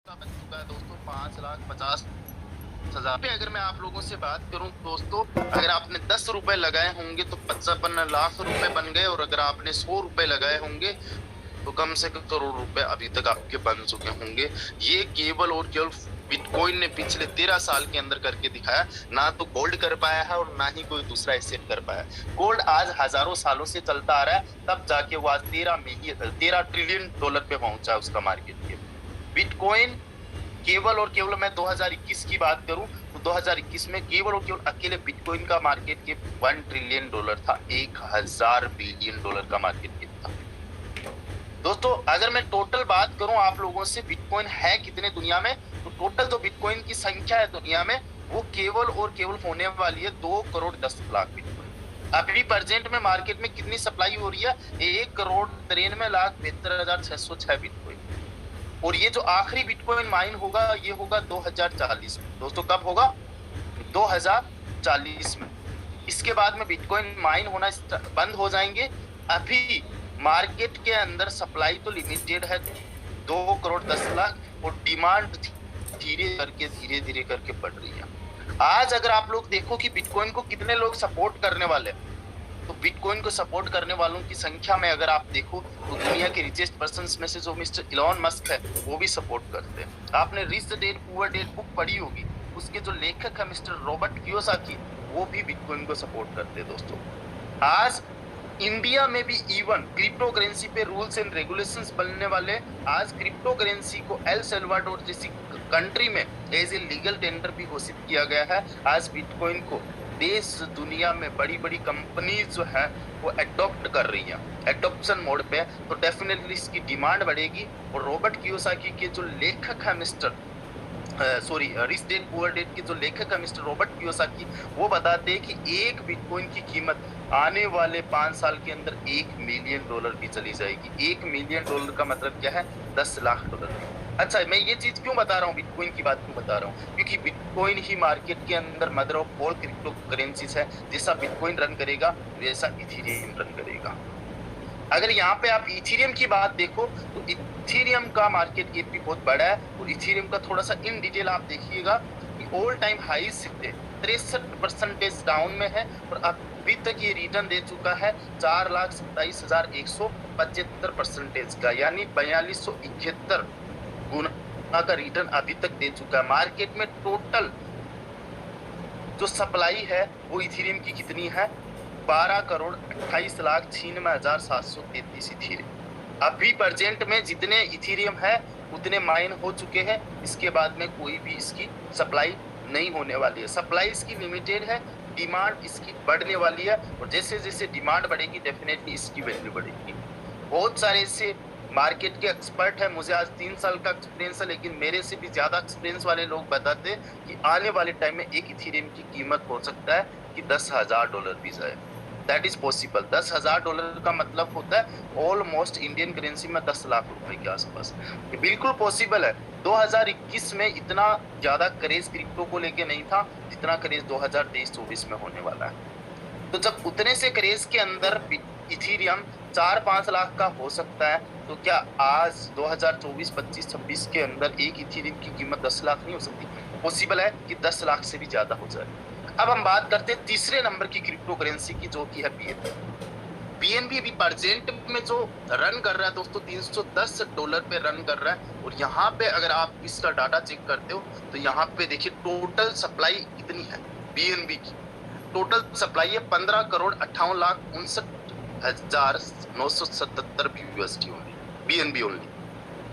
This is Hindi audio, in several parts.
का बन चुका है दोस्तों 5,50,000 पे। अगर मैं आप लोगों से बात करूं दोस्तों, अगर आपने 10 रुपए लगाए होंगे तो 55 लाख रुपए बन गए, और अगर आपने 100 रुपए लगाए होंगे तो कम से कम करोड़ रुपए अभी तक आपके बन चुके होंगे। ये केवल और केवल बिटकॉइन ने पिछले 13 साल के अंदर करके दिखाया। ना तो गोल्ड कर पाया है और ना ही कोई दूसरा एसेट कर पाया। गोल्ड आज हजारों सालों से चलता आ रहा है, तब जाके वो आज 13 ट्रिलियन डॉलर पे पहुंचा है उसका मार्केट कैप। बिटकॉइन केवल और केवल, मैं 2021 की बात करूं तो 2021 में केवल और केवल अकेले बिटकॉइन का मार्केट कैप 1 ट्रिलियन डॉलर था। 1000 बिलियन डॉलर का मार्केट कैप था दोस्तों। अगर मैं टोटल बात करूं आप लोगों से, बिटकॉइन है कितने दुनिया में, तो टोटल जो बिटकॉइन की संख्या है दुनिया में वो केवल और केवल होने वाली है 2 करोड़ 10 लाख बिटकॉइन। अभी प्रेजेंट में मार्केट में कितनी सप्लाई हो रही है? 1 करोड़ 93,73,606 बिटकॉइन। और ये जो आखिरी बिटकॉइन माइन होगा ये होगा 2040 में दोस्तों। कब होगा? 2040 में। इसके बाद में बिटकॉइन माइन होना बंद हो जाएंगे। अभी मार्केट के अंदर सप्लाई तो लिमिटेड है 2 करोड़ 10 लाख, और डिमांड धीरे धीरे करके बढ़ रही है। आज अगर आप लोग देखो कि बिटकॉइन को कितने लोग सपोर्ट करने वाले हैं, तो बिटकॉइन को सपोर्ट करने वालों की संख्या में अगर आप देखो तो दुनिया के रिचेस्ट पर्संस में से जो मिस्टर इलॉन मस्क है वो भी सपोर्ट करते हैं। आपने rich dad poor dad book पढ़ी होगी, उसके जो लेखक है मिस्टर रॉबर्ट कियोसाकी, वो भी बिटकॉइन को सपोर्ट करते हैं दोस्तों। आज इंडिया में भी इवन क्रिप्टो करेंसी पे रूल्स एंड रेगुलेशंस बनने वाले। आज क्रिप्टो करेंसी को एल सल्वाडोर जैसी कंट्री में एज ए लीगल टेंडर भी घोषित किया गया है। आज बिटकॉइन को देश दुनिया में बड़ी बड़ी कंपनीज जो है वो एडॉप्ट कर रही है, एडॉप्शन मोड पे। तो डेफिनेटली इसकी डिमांड बढ़ेगी। और रॉबर्ट कियोसाकी के जो लेखक है रिच डैड पुअर डैड के जो लेखक है मिस्टर रॉबर्ट कियोसाकी, वो बताते हैं कि एक बिटकॉइन की कीमत आने वाले 5 साल के अंदर 1 मिलियन डॉलर की चली जाएगी। 1 मिलियन डॉलर का मतलब क्या है? 10 लाख डॉलर। अच्छा, मैं ये चीज क्यों बता रहा हूँ, बिटकॉइन की बात क्यों बता रहा हूँ? क्योंकि बिटकॉइन ही मार्केट के अंदर mother of all crypto currencies है। जैसा बिटकॉइन रन करेगा वैसा इथेरियम रन करेगा। अगर यहाँ पे आप इथेरियम की बात देखो तो इथेरियम का मार्केट कैप भी बहुत बड़ा है। और इथेरियम का थोड़ा सा इन डिटेल आप देखिएगा कि ऑल टाइम हाई से 63% डाउन में है, और अभी तक ये रिटर्न दे चुका है 4,27,175% का, यानी 4271 गुना का रिटर्न अभी तक दे चुका है। मार्केट में टोटल जो सप्लाई है वो इथेरियम की कितनी है? 12 करोड़ 28,96,733 इथेरियम। अभी प्रेजेंट में जितने इथेरियम है उतने माइन हो चुके हैं। इसके बाद में कोई भी इसकी सप्लाई नहीं होने वाली है। सप्लाई इसकी लिमिटेड है, डिमांड इसकी बढ़ने वाली है। और जैसे जैसे डिमांड बढ़ेगी डेफिनेटली इसकी वैल्यू बढ़ेगी। बहुत सारे ऐसे मार्केट के एक्सपर्ट है, मुझे आज 3 साल का एक्सपीरियंस है, लेकिन मेरे से भी ज्यादा एक्सपीरियंस वाले लोग बताते हैं कि आने वाले टाइम में एक इथेरियम की कीमत हो सकता है कि 10,000 डॉलर भी जाए। That is possible. 10,000 डॉलर का मतलब होता है ऑलमोस्ट इंडियन करेंसी में 10 लाख रुपए के आसपास। ये बिल्कुल पॉसिबल है। 2021 में इतना ज्यादा क्रेज क्रिप्टो को लेके नहीं था जितना क्रेज 2023-24 में होने वाला है। तो जब उतने से क्रेज के अंदर इथेरियम 4-5 लाख का हो सकता है, तो क्या आज 2024, 25, 26 के अंदर एक इथेरियम की कीमत 10 लाख नहीं हो सकती? पॉसिबल है कि 10 लाख से भी ज्यादा हो जाए। अब हम बात करते हैं तीसरे नंबर की क्रिप्टो करेंसी की, जो की है बीएनबी। बीएनबी अभी प्रेजेंट में जो रन कर रहा है दोस्तों, $310 पे रन कर रहा है। और यहाँ पे अगर आप इसका डाटा चेक करते हो तो यहाँ पे देखिए टोटल सप्लाई कितनी है बीएनबी की। टोटल सप्लाई है 15 crore 58,59,977 USD only, BNB only.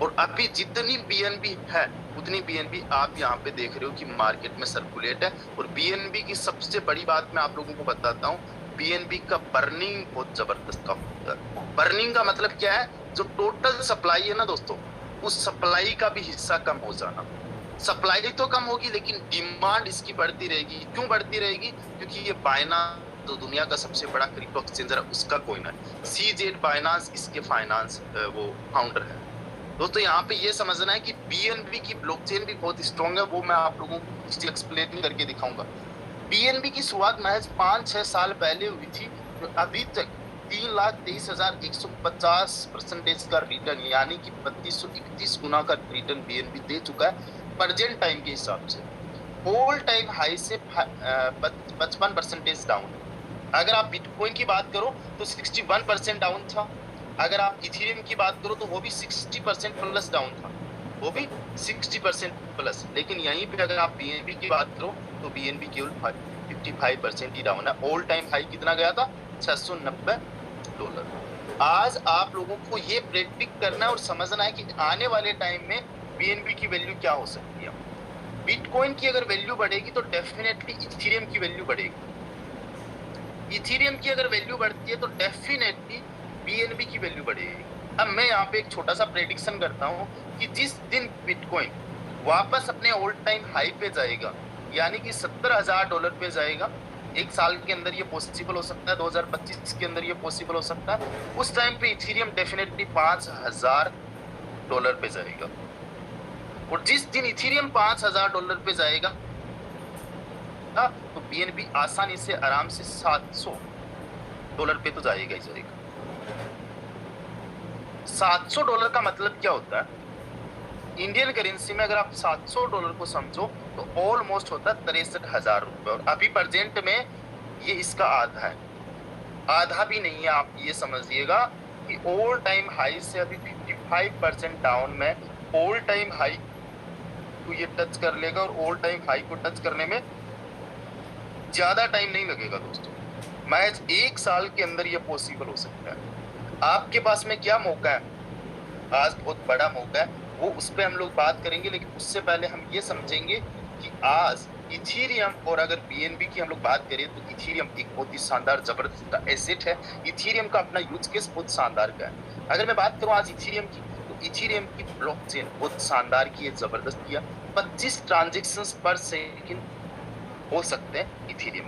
और अभी जितनी बीएनबी है उतनी बीएनबी आप यहाँ पे देख रहे हो कि मार्केट में सर्कुलेट है। और बीएनबी की सबसे बड़ी बात मैं आप लोगों को बताता हूँ, बीएनबी का बर्निंग बहुत जबरदस्त का होता है। बर्निंग का मतलब क्या है? जो टोटल सप्लाई है ना दोस्तों, उस सप्लाई का भी हिस्सा कम हो जाना। सप्लाई तो कम होगी लेकिन डिमांड इसकी बढ़ती रहेगी। क्यों बढ़ती रहेगी? क्योंकि ये बाइनांस जो दुनिया का सबसे बड़ा क्रिप्टो एक्सचेंजर है उसका कॉइन है। सीजेड बाइनांस इसके फाइनेंस वो फाउंडर है दोस्तों। यहाँ पे ये समझना है कि बीएनबी की ब्लॉकचेन भी बहुत स्ट्रॉन्ग है, वो मैं आप लोगों को एक्सप्लेन करके दिखाऊंगा। बीएनबी की शुरुआत महज 5-6 साल पहले हुई थी। अभी तक 3,23,150% का रिटर्न, यानी कि 3231 गुना का रिटर्न बीएनबी दे चुका है प्रेजेंट टाइम के हिसाब से। ऑल टाइम हाई से 55% डाउन। अगर आप बिटकॉइन की बात करो तो 61% डाउन था। अगर आप इथेरियम की बात करो तो वो भी 60% प्लस डाउन था, वो भी 60% प्लस। लेकिन यहीं पे अगर आप बीएनबी की बात करो तो बीएनबी केवल 55% ही डाउन है। ऑल टाइम हाई कितना गया था? $690। आज आप लोगों को ये प्रेडिक्ट करना है और समझना है कि आने वाले टाइम में बीएनबी की वैल्यू क्या हो सकती है। बिटकॉइन की अगर वैल्यू बढ़ेगी तो डेफिनेटली इथेरियम की वैल्यू बढ़ेगी। इथेरियम की अगर वैल्यू बढ़ती है तो डेफिनेटली बीएनबी की वैल्यू बढ़ेगी। अब मैं यहाँ पे एक छोटा सा प्रेडिक्शन करता हूँ कि जिस दिन बिटकॉइन वापस अपने ऑल टाइम हाई पे जाएगा, यानी कि $70,000 पे जाएगा, एक साल के अंदर ये पॉसिबल हो सकता है, 2025 के अंदर ये पॉसिबल हो सकता है। उस टाइम पे इथेरियम डेफिनेटली $5,000 पे जाएगा। और जिस दिन इथेरियम $5,000 पे जाएगा तो बीएनबी आसानी से आराम से $700 पे तो जाएगा ही जाएगा। $700 का मतलब क्या होता है? इंडियन करेंसी में अगर आप $700 को समझो तो ऑलमोस्ट होता है ₹63,000। और अभी प्रेजेंट में ये इसका आधा है, आधा भी नहीं है। आप ये समझिएगा कि ऑल टाइम हाई से अभी 55% डाउन में ऑल टाइम हाई को ये टच कर लेगा, और ऑल टाइम हाई को टच करने में ज्यादा टाइम नहीं लगेगा दोस्तों, महज एक साल के अंदर ये पॉसिबल हो सकता है। आपके पास में क्या मौका है? आज बहुत बड़ा मौका है, वो उस पर हम लोग बात करेंगे। लेकिन उससे पहले हम ये समझेंगे कि आज इथेरियम और अगर बीएनबी की हम लोग बात करें तो इथेरियम एक बहुत ही शानदार जबरदस्त एसेट है। इथेरियम का अपना यूज केस बहुत शानदार का है। अगर मैं बात करूं आज इथेरियम की तो इथेरियम की ब्लॉकचेन बहुत शानदार की है, जबरदस्त किया। 25 ट्रांजेक्शंस पर सेकंड हो सकते हैं इथेरियम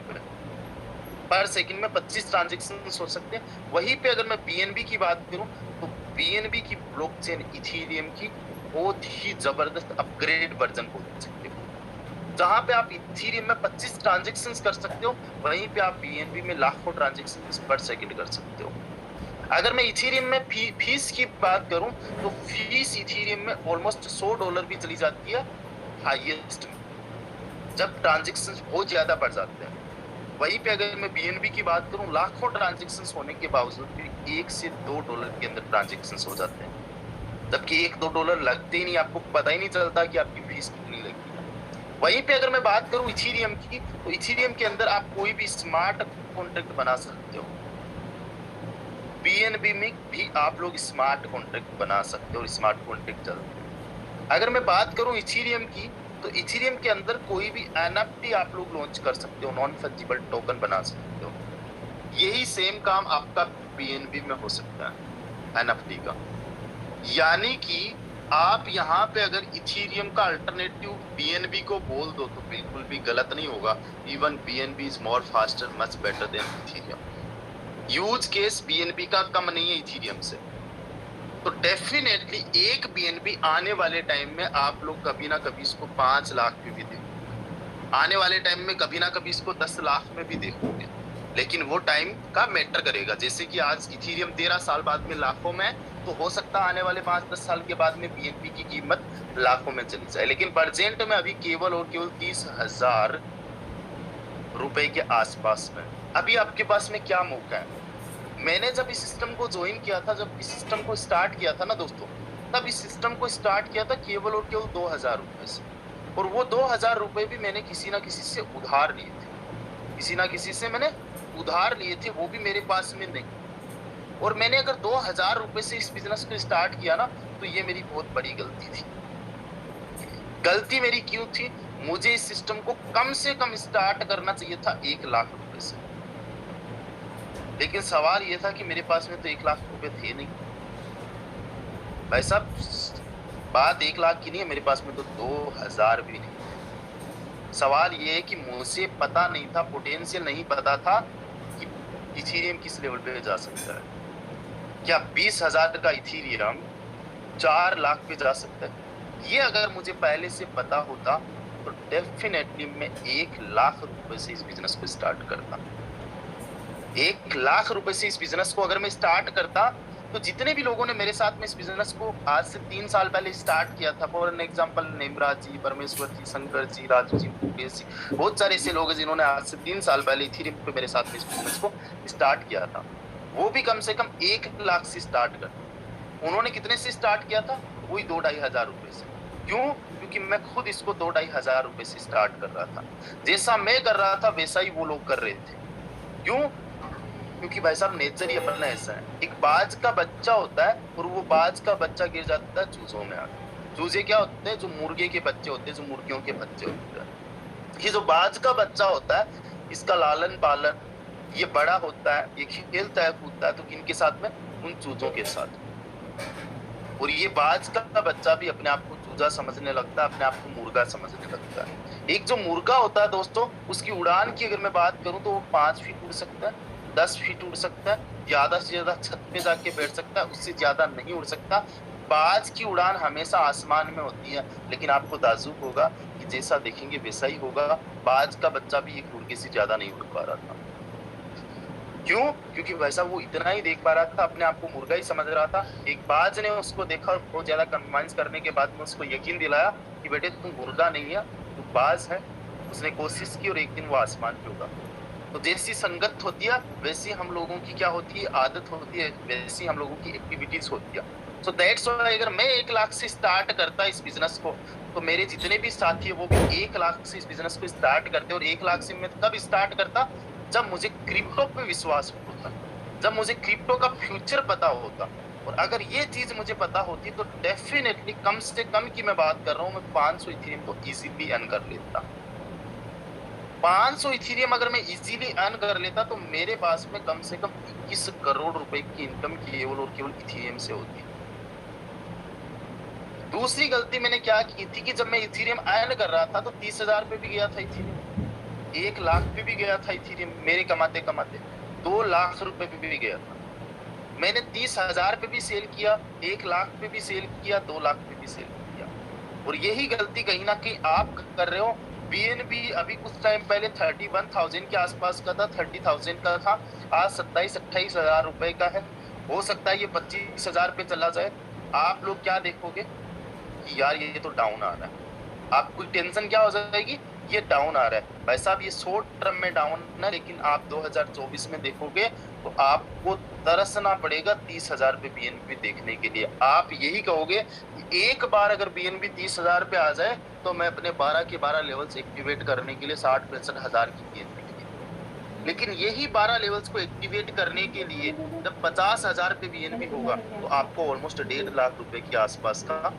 पर सेकंड में 25 ट्रांजेक्शन हो सकते हैं। वहीं पे अगर मैं बीएनबी की बात करूं तो बीएनबी की ब्लॉकचेन इथेरियम की बहुत ही जबरदस्त अपग्रेड वर्जन बोल सकते हो। जहां पे आप इथेरियम में 25 ट्रांजेक्शन कर सकते हो, वहीं पे आप बीएनबी में लाखों ट्रांजेक्शन पर सेकंड कर सकते हो। अगर मैं इथेरियम में फीस की बात करूं तो फीस इथेरियम में ऑलमोस्ट $100 भी चली जाती है हाईएस्ट में, जब ट्रांजेक्शन बहुत ज्यादा बढ़ जाते हैं। वहीं पे अगर मैं बीएनबी की बात करूं, लाखों ट्रांजेक्शंस होने के बावजूद भी $1 से $2 के अंदर ट्रांजेक्शंस हो जाते हैं, जबकि $1-2 लगते ही नहीं, आपको पता ही नहीं चलता कि आपकी फीस कितनी लगी। वहीं पे अगर मैं बात करूं इथेरियम की तो इथेरियम के अंदर आप कोई भी स्मार्ट कॉन्ट्रैक्ट बना सकते हो। बीएनबी में भी आप लोग स्मार्ट कॉन्ट्रैक्ट बना सकते हो और स्मार्ट कॉन्ट्रैक्ट चलते हैं। अगर मैं बात करूं इथेरियम की तो इथेरियम के अंदर कोई भी एनएफटी आप लोग लॉन्च कर सकते हो, नॉन फंजिबल टोकन बना सकते हो। यही सेम काम आपका बीएनबी में हो सकता है एनएफटी का। यानी कि आप यहाँ पे अगर इथेरियम का अल्टरनेटिव बीएनबी को बोल दो तो बिल्कुल भी गलत नहीं होगा। Even BNB is more faster, much better than Ethereum. Use case BNB का कम नहीं है इथेरियम से। तो डेफिनेटली एक बीएनबी आने वाले टाइम में आप लोग कभी ना कभी इसको 5 लाख में भी देखोगे, आने वाले टाइम में कभी ना कभी इसको 10 लाख में भी देखोगे। लेकिन वो टाइम का मैटर करेगा। जैसे कि आज इथेरियम 13 साल बाद में लाखों में, तो हो सकता है आने वाले 5-10 साल के बाद में बीएनबी की कीमत लाखों में चली जाए। लेकिन प्रेजेंट में अभी केवल और केवल $30,000 के आसपास में। अभी आपके पास में क्या मौका है? मैंने जब इस सिस्टम को ज्वाइन किया था, जब इस सिस्टम को स्टार्ट किया था ना दोस्तों, तब इस सिस्टम को स्टार्ट किया था केवल और केवल $2,000 से। और वो $2,000 भी मैंने किसी ना किसी से उधार लिए थे, किसी ना किसी से मैंने उधार लिए थे, वो भी मेरे पास में नहीं। और मैंने अगर $2,000 से इस बिजनेस को स्टार्ट किया ना तो ये मेरी बहुत बड़ी गलती थी। गलती मेरी क्यों थी? मुझे इस सिस्टम को कम से कम स्टार्ट करना चाहिए था $1 लाख से। लेकिन सवाल ये था कि मेरे पास में तो $1 लाख थे नहीं भाई साहब। बात 1 लाख की नहीं है, मेरे पास में तो 2,000 भी नहीं। सवाल ये है कि मुझे पता नहीं था, पोटेंशियल नहीं पता था कि इथेरियम किस लेवल पे जा सकता है। क्या 20,000 का इथेरियम 4 लाख पे जा सकता है? ये अगर मुझे पहले से पता होता तो डेफिनेटली मैं $1 लाख से इस बिजनेस को स्टार्ट करता। 1 लाख रुपए से इस बिजनेस को अगर मैं स्टार्ट करता, तो जितने भी लोगों ने मेरे साथ में इस बिजनेस को आज से 3 साल पहले स्टार्ट किया था, फॉर एन एग्जांपल नेमराज जी, परमेश्वर जी, शंकर जी, राजू जी, मुकेश जी, बहुत सारे ऐसे लोग हैं जिन्होंने आज से 3 साल पहले इथेरियम पे मेरे साथ में इस बिजनेस को स्टार्ट किया था। वो भी कम से कम 1 लाख से स्टार्ट कर, उन्होंने कितने से स्टार्ट किया था? वही 2-2.5 हजार रुपए से। क्यों? क्योंकि मैं खुद इसको 2-2.5 हजार रुपए से स्टार्ट कर रहा था। जैसा मैं कर रहा था वैसा ही वो लोग कर रहे थे। क्यों? क्योंकि भाई साहब नेचर ही अपना ऐसा है। एक बाज का बच्चा होता है और वो बाज का बच्चा गिर जाता है चूजों में आके। चूजे क्या होते हैं? जो मुर्गे के बच्चे होते हैं, जो मुर्गियों के बच्चे होते हैं। ये जो बाज का बच्चा होता है, इसका लालन पालन, ये बड़ा होता है, ये खेलता है कूदता है, तो किनके साथ में? उन चूजों के साथ। और ये बाज का बच्चा भी अपने आप को चूजा समझने लगता है, अपने आप को मुर्गा समझने लगता है। एक जो मुर्गा होता है दोस्तों, उसकी उड़ान की अगर मैं बात करूं तो वो 5 फीट उड़ सकता है, 10 फीट उड़ सकता है, ज्यादा से ज्यादा छत पे जाके बैठ सकता है, उससे ज्यादा नहीं उड़ सकता। बाज की उड़ान हमेशा आसमान में होती है, लेकिन आपको ताज्जुब होगा कि जैसा देखेंगे वैसा ही होगा। बाज का बच्चा भी एक मुर्गे से ज्यादा नहीं उड़ पा रहा था। क्यों? क्योंकि वैसा वो इतना ही देख पा रहा था, अपने आप को मुर्गा ही समझ रहा था। एक बाज ने उसको देखा और बहुत ज्यादा कन्विंस करने के बाद में उसको यकीन दिलाया कि बेटे तुम मुर्गा नहीं है, तू बाज है। उसने कोशिश की और एक दिन वो आसमान पे उड़ा। तो जैसी संगत होती है वैसी हम लोगों की क्या होती है? आदत होती है, वैसी हम लोगों की एक्टिविटीज होती है। सो दैट्स व्हाई अगर मैं 1 लाख से स्टार्ट करता इस बिजनेस को, तो मेरे जितने भी साथी है वो भी 1 लाख से इस बिजनेस को स्टार्ट करते। और 1 लाख से मैं कब स्टार्ट करता? जब मुझे क्रिप्टो पे विश्वास होता, जब मुझे क्रिप्टो का फ्यूचर पता होता। और अगर ये चीज मुझे पता होती तो डेफिनेटली कम से कम की मैं बात कर रहा हूँ, मैं 500 इथेरियम को इजीली अर्न कर लेता। 500 इथेरियम अगर मैं इजीली अर्न कर लेता तो मेरे पास में कम से कम 21 करोड़ रुपए की इनकम केवल और केवल इथेरियम से होती। दूसरी गलती मैंने क्या की थी कि जब मैं इथेरियम अर्न कर रहा था तो 30,000 पे भी गया था इथेरियम, 1 लाख पे भी गया था इथेरियम, मेरे कमाते कमाते 2 लाख रुपए पे भी गया था। मैंने 30,000 पे भी सेल किया, 1 लाख पे भी सेल किया, 2 लाख पे भी सेल किया। और यही गलती कहीं ना कहीं आप कर रहे हो। बीएनबी अभी कुछ टाइम पहले 31,000 के आसपास का था, 30,000 का था, आज 27-28 हजार रुपए का है। हो सकता है ये 25,000 पे चला जाए। आप लोग क्या देखोगे कि यार ये तो डाउन आ रहा है, आपको टेंशन क्या हो जाएगी? ये डाउन आ रहा है। भाई साहब ये शॉर्ट टर्म में डाउन है, लेकिन आप 2024 में देखोगे तो आपको तरसना पड़ेगा 30,000 पे बीएनबी देखने के लिए। आप यही कहोगे एक बार अगर बीएनबी 30,000 पे आ जाए तो मैं अपने 12 के 12 लेवल्स एक्टिवेट करने के लिए 60-65 हजार की बीएनबी। लेकिन यही 12 लेवल्स को एक्टिवेट करने के लिए जब 50,000 पे बीएनबी होगा तो आपको ऑलमोस्ट 1.5 लाख रुपए के आसपास का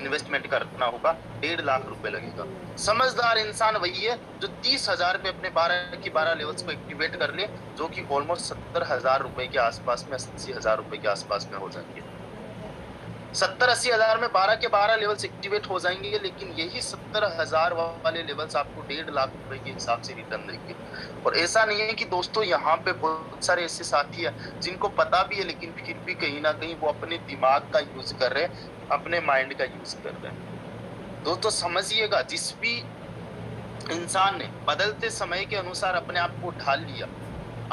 इन्वेस्टमेंट करना होगा। 1.5 लाख रुपए लगेगा। समझदार इंसान वही है जो 30,000 पे अपने 12 की 12 लेवल्स को एक्टिवेट कर ले, जो कि ऑलमोस्ट 70,000 रुपए के आसपास में, 80,000 रुपए के आसपास में हो जाएंगे। 70-80 हजार में 12 के 12 लेवल्स एक्टिवेट हो जाएंगे, लेकिन यही 70,000 वाले लेवल्स आपको 1.5 लाख रुपए के हिसाब से रिटर्न देंगे। और ऐसा नहीं है कि दोस्तों यहाँ पे बहुत सारे ऐसे साथी हैं जिनको पता भी है, लेकिन फिर भी कहीं ना कहीं वो अपने दिमाग का यूज कर रहे हैं, अपने माइंड का यूज कर रहे हैं। दोस्तों समझिएगा, जिस भी इंसान ने बदलते समय के अनुसार अपने आप को ढाल लिया,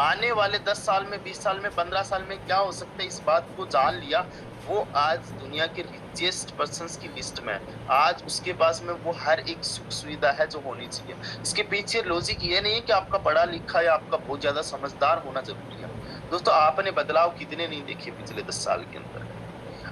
आने वाले 10 साल में, 20 साल में, 15 साल में क्या हो सकता है इस बात को जान लिया, वो आज दुनिया के रिचेस्ट पर्सन्स की लिस्ट में है। आज उसके पास में वो हर एक सुख सुविधा है जो होनी चाहिए। इसके पीछे लॉजिक ये नहीं है कि आपका पढ़ा लिखा या आपका बहुत ज्यादा समझदार होना जरूरी है। दोस्तों आपने बदलाव कितने नहीं देखे पिछले 10 साल के अंदर।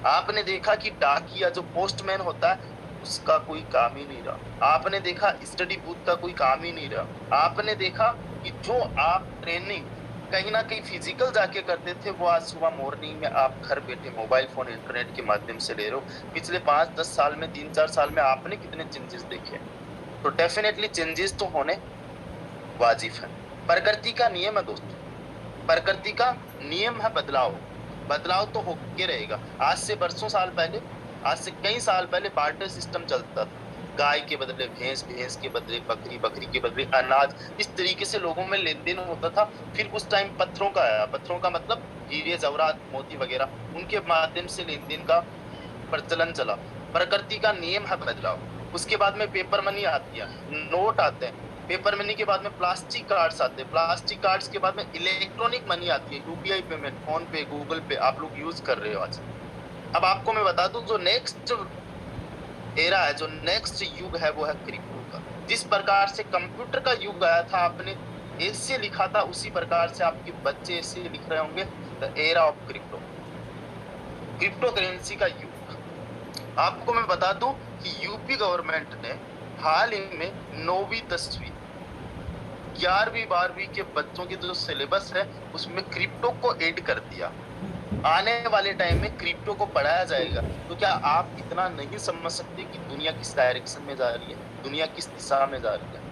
आपने देखा कि डाकिया जो पोस्टमैन होता है उसका कोई काम ही नहीं रहा। आपने देखा स्टडी बूथ का कोई काम ही नहीं रहा। आपने देखा कि जो आप ट्रेनिंग कहीं ना कहीं फिजिकल जाके करते थे, वो आज सुबह मॉर्निंग में आप घर बैठे मोबाइल फोन इंटरनेट के माध्यम से ले रहे हो। पिछले 5-10 साल में, 3-4 साल में आपने कितने चेंजेस देखे? तो डेफिनेटली चेंजेस तो होने वाजिब है। प्रकृति का नियम है दोस्तों, प्रकृति का नियम है बदलाव। बदलाव तो होके रहेगा। आज से बरसों साल पहले, आज से कई साल पहले बार्टर सिस्टम चलता था। गाय के बदले भैंस, भैंस के बदले बकरी, बकरी के बदले अनाज, इस तरीके से लोगों में लेन देन होता था। फिर उस टाइम पत्थरों का आया, पत्थरों का मतलब हीरे जवाहरात मोती वगैरह, उनके माध्यम से लेन देन का प्रचलन चला। प्रकृति का नियम है बदलाव। उसके बाद में पेपर मनी आती है, नोट आते हैं। पेपर मनी के बाद में प्लास्टिक कार्ड्स आते हैं, प्लास्टिक कार्ड्स के बाद में इलेक्ट्रॉनिक मनी आती है, यूपीआई पेमेंट, फोन पे, गूगल पे आप लोग यूज कर रहे हो आज। अब आपको मैं बता दूं जो नेक्स्ट एरा है, जो नेक्स्ट युग है वो है क्रिप्टो का। जिस प्रकार से कंप्यूटर का युग आया था, आपने ऐसे लिखा था, उसी प्रकार से आपके बच्चे ऐसे लिख रहे होंगे, the era of crypto, crypto currency का युग। आपको मैं बता दूं कि यूपी गवर्नमेंट ने हाल ही में 9वीं 10वीं 11वीं 12वीं के बच्चों की जो सिलेबस है उसमें क्रिप्टो को ऐड कर दिया। आने वाले टाइम में क्रिप्टो को पढ़ाया जाएगा। तो क्या आप इतना नहीं समझ सकते कि दुनिया किस डायरेक्शन में जा रही है, दुनिया किस दिशा में जा रही है?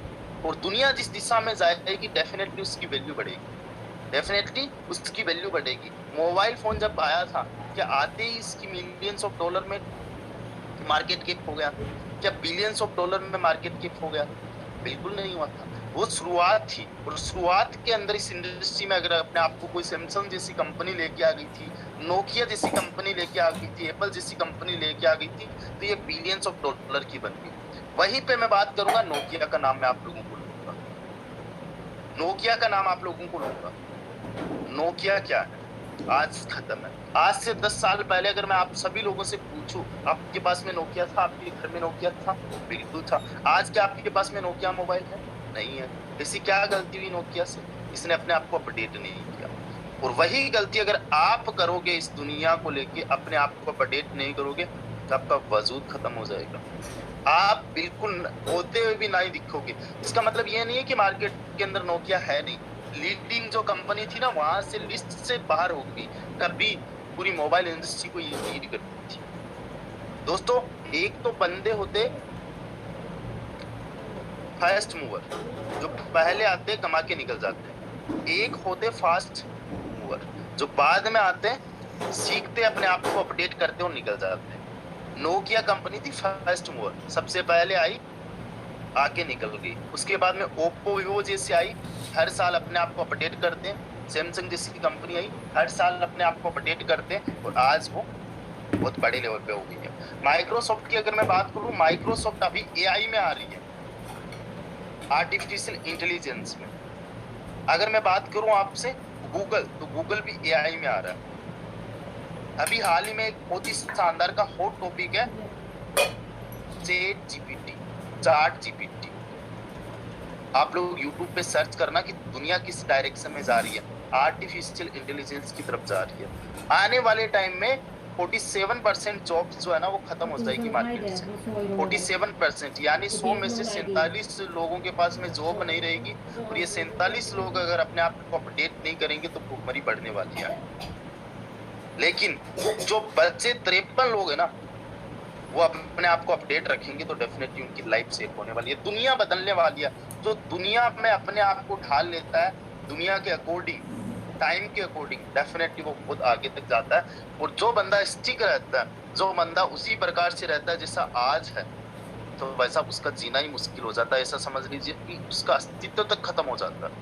और दुनिया जिस दिशा में जाएगी डेफिनेटली उसकी वैल्यू बढ़ेगी, डेफिनेटली उसकी वैल्यू बढ़ेगी। मोबाइल फोन जब आया था, क्या आते ही इसकी मिलियंस ऑफ डॉलर में मार्केट कैप हो गया? क्या बिलियंस ऑफ डॉलर में मार्केट कैप हो गया? बिल्कुल नहीं हुआ था। वो शुरुआत थी, और शुरुआत के अंदर इस इंडस्ट्री में अगर अपने आप को कोई सैमसंग जैसी कंपनी लेके आ गई थी, नोकिया जैसी कंपनी लेके आ गई थी, एप्पल जैसी कंपनी लेके आ गई थी, तो ये बिलियंस ऑफ डॉलर की बन गई। वहीं पे मैं बात करूंगा, नोकिया का नाम मैं आप लोगों को लूंगा, नोकिया का नाम आप लोगों को लूंगा। नोकिया क्या है? आज खत्म है। आज से 10 साल पहले अगर मैं आप सभी लोगों से पूछूं, आपके पास में नोकिया था, आपके घर में नोकिया था? बिल्कुल था। आज क्या आपके पास में नोकिया मोबाइल है? नहीं है। ऐसी क्या गलती हुई नोकिया से? इसने अपने आप को अपडेट नहीं किया। और वही गलती अगर आप करोगे इस दुनिया को लेके, अपने आप को अपडेट नहीं करोगे, तो आपका वजूद खत्म हो जाएगा। आप बिल्कुल होते हुए भी नहीं दिखोगे। इसका मतलब ये नहीं है कि मार्केट के अंदर नोकिया है नहीं। लीडिंग जो कंपनी थी ना, वहां से लिस्ट से बाहर हो गई, तभी पूरी मोबाइल इंडस्ट्री को ये लीड करती थी। दोस्तों, एक तो बंदे होते फास्ट मूवर, जो पहले आते कमा के निकल जाते, एक होते फास्ट मूवर जो बाद में आते, सीखते, अपने आप को अपडेट करते और निकल जाते। नोकिया कंपनी थी फर्स्ट मूवर, सबसे पहले आई, आके निकल गई। उसके बाद में ओप्पो, वीवो जैसी आई, हर साल अपने आप को अपडेट करते हैं। सैमसंग जैसी कंपनी आई, हर साल अपने आप को अपडेट करते हैं, और आज वो बहुत बड़े लेवल पे हो गई है। माइक्रोसॉफ्ट की अगर मैं बात करूं, माइक्रोसॉफ्ट अभी एआई में आ रही है, आर्टिफिशियल इंटेलिजेंस में। अगर मैं बात करूं आपसे गूगल, तो गूगल भी एआई में आ रहा है। अभी हाल ही में एक बहुत ही शानदार का हॉट टॉपिक है चैट जीपीटी। आप लोग यूट्यूब पे सर्च करना कि दुनिया किस डायरेक्शन में जा रही है, आर्टिफिशियल इंटेलिजेंस की तरफ जा रही है। आने वाले टाइम में 47% जॉब्स जो है ना वो खत्म हो जाएगी मार्केट से। 47%, यानी 100 में से 47 लोगों के पास में जॉब नहीं रहेगी, और ये 47 लोग अगर अपने आप को अपडेट नहीं करेंगे तो भूखमरी बढ़ने वाली है। लेकिन जो बच्चे 53 लोग है ना, वो अपने आप को अपडेट रखेंगे तो डेफिनेटली उनकी लाइफ सेफ होने वाली है, दुनिया बदलने वाली है। जो दुनिया में अपने आप को ढाल लेता है दुनिया के अकॉर्डिंग, टाइम के अकॉर्डिंग, डेफिनेटली वो बहुत आगे तक जाता है। और जो बंदा स्टिक रहता है, जो बंदा उसी प्रकार से रहता है जैसा आज है, तो वैसा उसका जीना ही मुश्किल हो जाता है। ऐसा समझ लीजिए कि उसका अस्तित्व तक खत्म हो जाता है।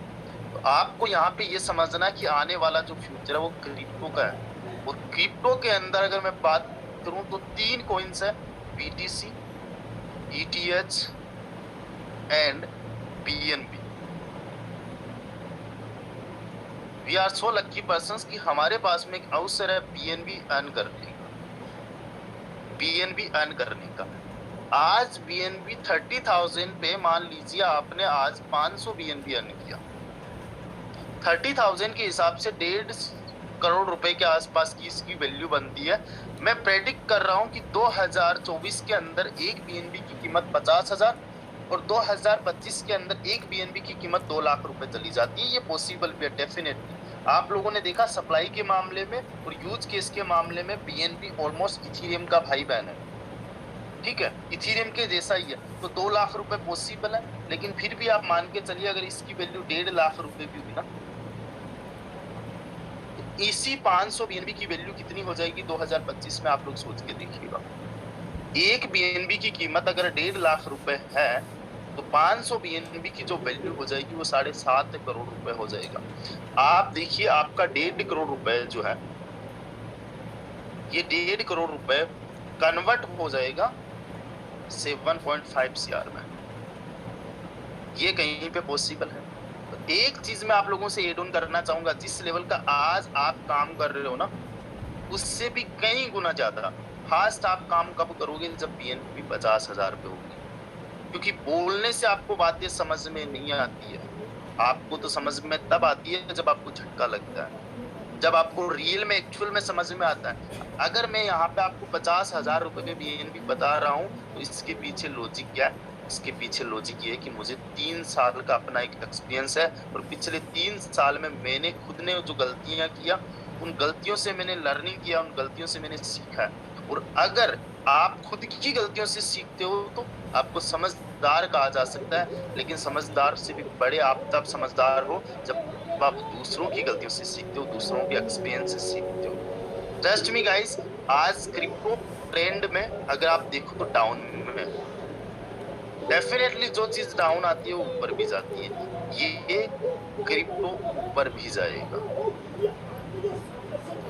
तो आपको यहाँ पे ये समझना है कि आने वाला जो फ्यूचर है वो क्रिप्टो का है। और क्रिप्टो के अंदर अगर मैं बात करूं तो 3 कॉइन्स है, BTC, ETH and BNB। We are so lucky persons कि हमारे पास में एक अवसर है BNB अर्न करने का। आज BNB 30,000 पे, मान लीजिए आपने आज 500 BNB अर्न किया, 30,000 के हिसाब से 1.5 करोड़ रुपए के आसपास की इसकी वैल्यू बनती है। मैं प्रेडिक्ट कर रहा हूं कि 2024 के अंदर एक BNB की कीमत 50,000 और 2025 के अंदर एक BNB की कीमत 2 लाख रुपए चली जाती है। ये पॉसिबल भी है डेफिनेटली। आप लोगों ने देखा सप्लाई के मामले में और यूज केस के मामले में BNB ऑलमोस्ट इथेरियम का भाई बहन है, ठीक है, इथेरियम के जैसा ही है। तो 2 लाख रुपए पॉसिबल है, लेकिन फिर भी आप मान के चलिए अगर इसकी वैल्यू 1.5 लाख रुपए भी हुई ना, इसी 500 BNB की वैल्यू कितनी हो जाएगी 2025 में, आप लोग सोच के देखिएगा। एक BNB की कीमत अगर 1.5 लाख रुपए है तो 500 BNB की जो वैल्यू हो जाएगी वो 7.5 करोड़ रुपए हो जाएगा। आप देखिए आपका 1.5 करोड़ रुपए जो है, ये 1.5 करोड़ रुपए कन्वर्ट हो जाएगा 7.5 CR में। ये कहीं पे पॉसिबल है। तो एक चीज मैं आप लोगों से एड ऑन करना चाहूंगा, जिस लेवल का आज आप काम कर रहे हो ना, उससे भी कई गुना ज्यादा फास्ट आप काम कब करोगे, जब बीएनपी 50,000 पे होगी। क्योंकि बोलने से आपको बातें समझ में नहीं आती है, आपको तो समझ में तब आती है जब आपको झटका लगता है, जब आपको रियल में एक्चुअल में समझ में आता है। अगर मैं यहाँ पे आपको 50,000 रुपए के बीएनपी बता रहा हूँ, तो इसके पीछे लॉजिक क्या है? इसके पीछे लॉजिक ये है कि मुझे 3 साल का अपना एक एक्सपीरियंस है, और पिछले 3 साल में मैंने खुद ने जो गलतियां किया, उन गलतियों से मैंने लर्निंग किया, उन गलतियों से मैंने सीखा है। और अगर आप खुद की गलतियों से सीखते हो तो आपको समझदार कहा जा सकता है, लेकिन समझदार से भी बड़े आप तब समझदार हो जब आप दूसरों की गलतियों से सीखते हो, दूसरों के एक्सपीरियंस से सीखते हो। ट्रस्ट मी गाइस, आज क्रिप्टो ट्रेंड में अगर आप देखो तो डाउन में, डेफिनेटली जो चीज डाउन आती है वो ऊपर भी जाती है, ये क्रिप्टो ऊपर भी जाएगा,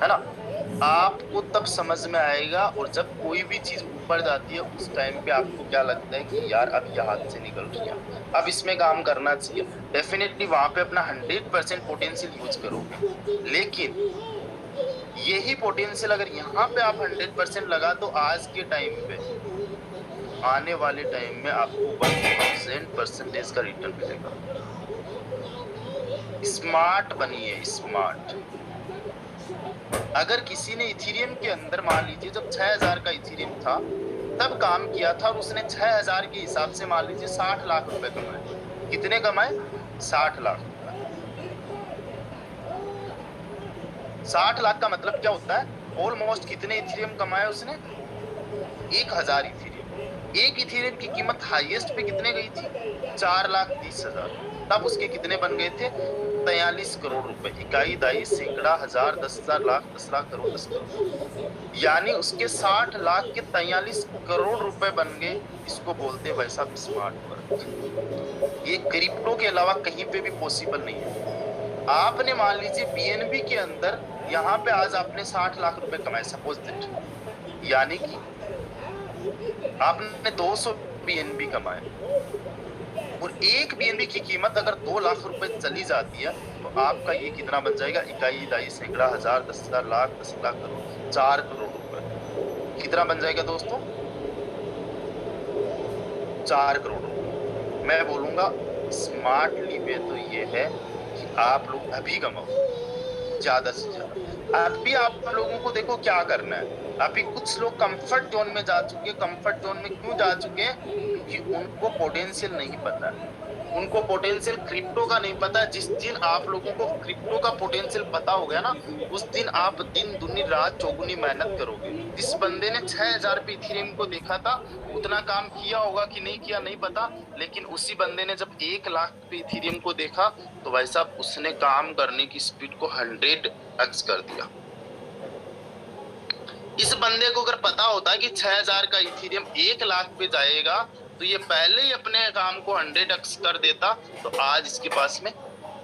है ना। आपको तब समझ में आएगा, और जब कोई भी चीज ऊपर जाती है उस टाइम पे आपको क्या लगता है कि यार अब ये हाथ से निकल रही है, अब इसमें काम करना चाहिए। डेफिनेटली वहां पे अपना 100% पोटेंशियल यूज करोगे, लेकिन यही पोटेंशियल अगर यहाँ पे आप 100% लगा, तो आज के टाइम पे, आने वाले टाइम में आपको 1000% का रिटर्न मिलेगा। स्मार्ट बनिए, स्मार्ट। अगर किसी ने इथेरियम के अंदर, मान लीजिए जब 6000 का इथेरियम था तब काम किया था, और उसने 6000 के हिसाब से मान लीजिए 60 लाख रुपए कमाए। कितने कमाए? 60 लाख। 60 लाख का मतलब क्या होता है? ऑलमोस्ट कितने इथेरियम कमाए उसने? 1000 इथेरियम। एक इथेरियम की कीमत हाईएस्ट पे कितने गई थी? 4,30,000। तब उसके कितने बन गए थे? 43 करोड़ रुपए। इकाई, दाई, सैकड़ा, हजार, 10,000, लाख, 10 लाख, करोड़, 10 करोड़। यानी उसके 60 लाख के 43 करोड़ रुपए बन गए। इसको बोलते हैं भाई साहब स्मार्ट वर्क। ये क्रिप्टो के अलावा कहीं पे भी पॉसिबल नहीं है। आपने मान लीजिए बीएनबी के अंदर यहाँ पे आज आपने 60 लाख रुपए कमाए, सपोज दैट, यानी कि आपने 200 बीएनबी कमाए, और एक बीएनबी की कीमत अगर 2 लाख रुपए चली जाती है, तो आपका ये कितना बन जाएगा? इकाई, दाई, सैकड़ा, हजार, 10,000, लाख, 10 लाख, करोड़, 4 करोड़ रुपए। कितना बन जाएगा दोस्तों? 4 करोड़ रुपए। मैं बोलूंगा स्मार्टली वे तो ये है कि आप लोग अभी कमाओ ज्यादा से ज्यादा। अभी आप लोगों को देखो क्या करना है। अभी कुछ लोग कंफर्ट जोन में जा चुके हैं। कंफर्ट जोन में क्यों जा चुके हैं? क्योंकि उनको पोटेंशियल नहीं पता है, उनको पोटेंशियल क्रिप्टो का नहीं पता। जिस दिन आप लोगों को क्रिप्टो का पोटेंशियल पता हो गया ना, उस दिन आप दिन दुनी रात चौगुनी मेहनत करोगे। जिस बंदे ने 6000 पे इथेरियम को देखा था, उतना काम किया होगा कि नहीं किया नहीं पता, लेकिन उसी बंदे ने जब 1 लाख पे इथेरियम को देखा, तो भाई साहब उसने काम करने की स्पीड को 100x कर दिया। इस बंदे को अगर पता होता कि 6000 का इथेरियम 1 लाख पे जाएगा, तो ये पहले ही अपने काम को 100x कर देता, तो आज इसके पास में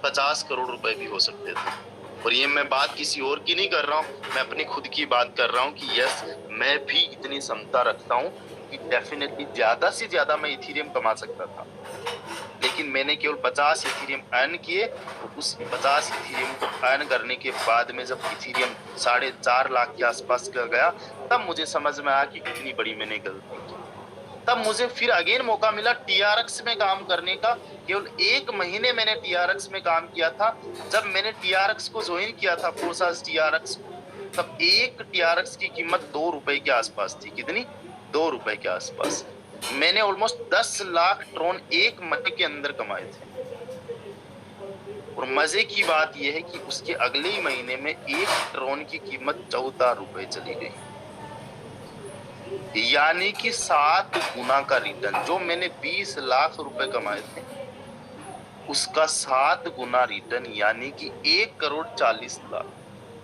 50 करोड़ रुपए भी हो सकते थे। और ये मैं बात किसी और की नहीं कर रहा हूँ, मैं अपनी खुद की बात कर रहा हूँ कि यस, मैं भी इतनी क्षमता रखता हूँ कि डेफिनेटली ज्यादा से ज्यादा मैं इथेरियम कमा सकता था, लेकिन मैंने केवल 50 इथेरियम अर्न किए। तो उस 50 इथेरियम को अर्न करने के बाद में जब इथेरियम 4.5 लाख के आसपास का गया, तब मुझे समझ में आया कि कितनी बड़ी मैंने गलती की। तब मुझे फिर अगेन मौका मिला टीआरएक्स में काम करने का। केवल 1 महीने मैंने टीआरएक्स में काम किया था। जब मैंने टीआरएक्स को ज्वाइन किया था, फोर्सास टीआरएक्स को, तब एक टीआरएक्स की कीमत 2 रुपए के आसपास थी। कितनी? 2 रुपए के आसपास। मैंने ऑलमोस्ट 10 लाख ट्रोन 1 महीने के अंदर कमाए थे। और मजे की बात यह है कि उसके अगले ही महीने में 1 ट्रोन की कीमत 14 रुपए चली गई, यानी कि 7 गुना का रिटर्न। जो मैंने 20 लाख रुपए कमाए थे, उसका 7 गुना रिटर्न, यानी कि 1,40,00,000।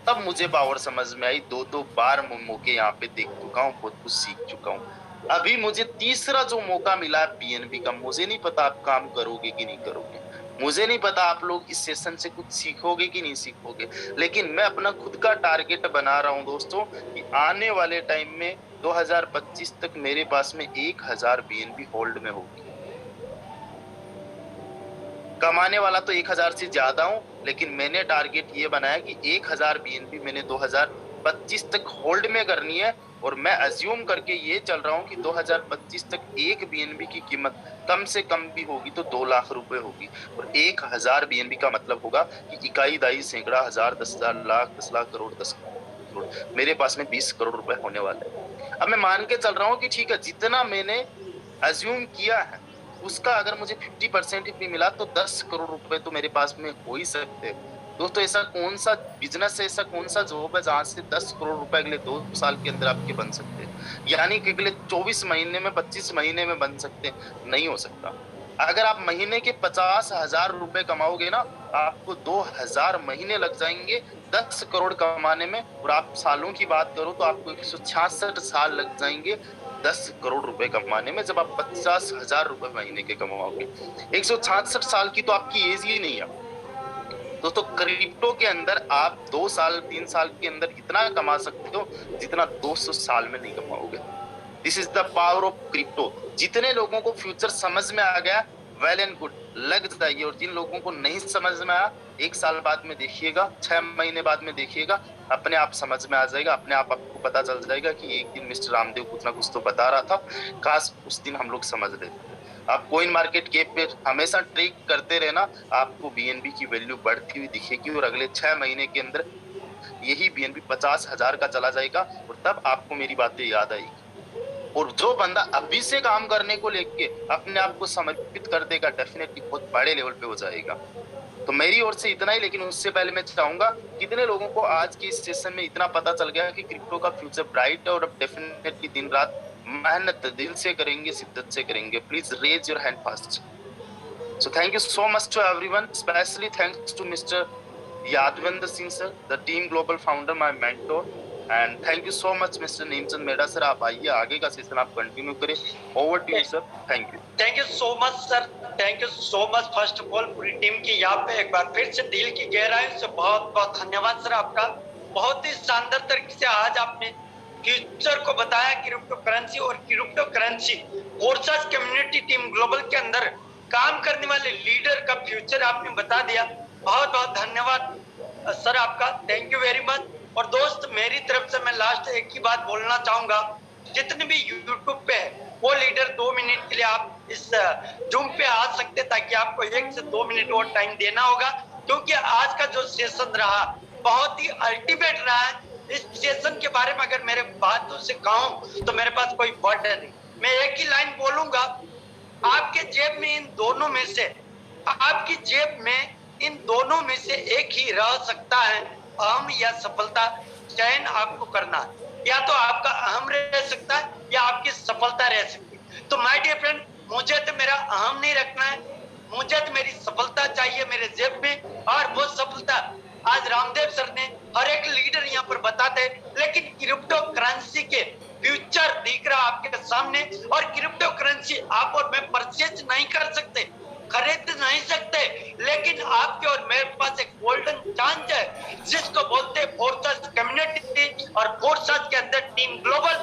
तब मुझे पावर समझ में आई। 2 बार मौके यहाँ पे देख चुका हूँ, बहुत कुछ सीख चुका हूँ। अभी मुझे तीसरा जो मौका मिला है बीएनबी का, मुझे नहीं पता आप काम करोगे कि नहीं करोगे, मुझे नहीं पता आप लोग इस सेशन से कुछ सीखोगे कि नहीं सीखोगे, लेकिन मैं अपना खुद का टारगेट बना रहा हूं दोस्तों कि आने वाले टाइम में 2025 तक मेरे पास में 1000 बीएनबी होल्ड में होगी। कमाने वाला तो 1000 से ज्यादा हूँ, लेकिन मैंने टारगेट ये बनाया कि 1000 बीएनबी मैंने 2025 तक होल्ड में करनी है। और मैं अज्यूम करके ये चल रहा हूँ कि 2025 तक एक बीएनबी की कीमत कम से कम भी होगी तो 2 लाख रुपए होगी। और 1000 बीएनबी का मतलब होगा कि इकाई, दाई, सैकड़ा, हजार, 10,000, लाख, 10 लाख, करोड़, 10 करोड़, मेरे पास में 20 करोड़ रुपए होने वाले हैं। अब मैं मान के चल रहा हूँ कि ठीक है, जितना मैंने अज्यूम किया है उसका अगर मुझे 50% भी मिला तो 10 करोड़ रुपए तो मेरे पास में हो ही सकते हैं। दोस्तों, ऐसा कौन सा बिजनेस है, ऐसा कौन सा जॉब है जहां से 10 करोड़ रुपए अगले 2 साल के अंदर आपके बन सकते हैं, यानी कि अगले 24 महीने में, 25 महीने में बन सकते हैं? नहीं हो सकता। अगर आप महीने के 50,000 रुपए कमाओगे ना, आपको 2000 महीने लग जाएंगे 10 करोड़ कमाने में। और आप सालों की बात करो तो आपको 166 साल लग जाएंगे 10 करोड़ रुपए कमाने में, जब आप 50,000 रुपए महीने के कमाओगे। 166 साल की तो आपकी एज ही नहीं है। दोस्तों, क्रिप्टो के अंदर आप 2 साल 3 साल के अंदर इतना कमा सकते हो जितना 200 साल में नहीं कमाओगे। This is the power of crypto. जितने लोगों को फ्यूचर समझ में आ गया, वेल एंड गुड, लग जाइए। और जिन लोगों को नहीं समझ में आया, 1 साल बाद में देखिएगा, 6 महीने बाद में देखिएगा, अपने आप समझ में आ जाएगा। अपने आप आपको पता चल जाएगा कि एक दिन मिस्टर रामदेव कुछ ना कुछ तो बता रहा था, काश उस दिन हम लोग समझ लेते। आप कॉइन मार्केट कैप पे हमेशा ट्रेक करते रहना, आपको बीएनबी की वैल्यू बढ़ती हुई दिखेगी। और अगले 6 महीने के अंदर यही बीएनबी 50,000 का चला जाएगा। और तब आपको मेरी बातें याद आएगी। और जो बंदा अभी से काम करने को लेके अपने आप को समर्पित कर देगा, डेफिनेटली बहुत बड़े लेवल पे हो जाएगा। तो मेरी ओर से इतना ही। लेकिन उससे पहले मैं चाहूंगा, कितने लोगों को आज की इस सेशन में इतना पता चल गया कि क्रिप्टो का फ्यूचर ब्राइट है और अब डेफिनेटली दिन रात मेहनत दिल से करेंगे, शिद्दत से करेंगे? Please raise your hand fast. So thank you so much to everyone, especially thanks to Mr. Yadvinder Singh sir, the Team Global founder, my mentor, and thank you so much Mr. Neemchand Mehta sir। आप आइए, आगे का सेशन आप कंटिन्यू करें। Over to you sir, thank you। Thank you so much sir, thank you so much. First of all पूरी टीम की यहाँ पे एक बार फिर से दिल की गहराई से बहुत बहुत धन्यवाद सर आपका। बहुत ही शानदार तरीके से आज आपने फ्यूचर को बताया, क्रिप्टो करेंसी और crypto currency forces community team global के अंदर काम करने वाले लीडर का फ्यूचर आपने बता दिया। बहुत बहुत धन्यवाद सर आपका, थैंक यू वेरी मच। और दोस्त, मेरी तरफ से मैं लास्ट एक ही बात बोलना चाहूंगा, जितने भी यूट्यूब पे है वो लीडर 2 मिनट के लिए आप इस जूम पे आ सकते, ताकि आपको 1 से 2 मिनट और टाइम देना होगा, क्योंकि आज का जो सेशन रहा बहुत ही अल्टीमेट रहा है। इस सेशन के बारे में अगर मेरे बातों से कहूं तो मेरे पास कोई वर्ड नहीं। मैं एक ही लाइन बोलूंगा, आपके जेब में इन दोनों में से, आपकी जेब में इन दोनों में से एक ही रह सकता है, अहम या सफलता। चयन आपको करना है, या तो आपका अहम रह सकता है या आपकी सफलता रह सकती है। तो माय डियर फ्रेंड, मुझे तो मेरा अहम नहीं रखना है, मुझे तो मेरी सफलता चाहिए मेरे जेब में। और वो सफलता आज रामदेव सर ने हर एक लीडर यहाँ पर बताते हैं। लेकिन क्रिप्टो करेंसी के फ्यूचर दिख रहा आपके सामने, और क्रिप्टो करेंसी आप और मैं परचेज नहीं कर सकते, खरीद नहीं सकते, लेकिन आपके और मेरे पास एक गोल्डन चांस है जिसको बोलते हैं फोर्सेस कम्युनिटी। और फोर्सेस के अंदर टीम ग्लोबल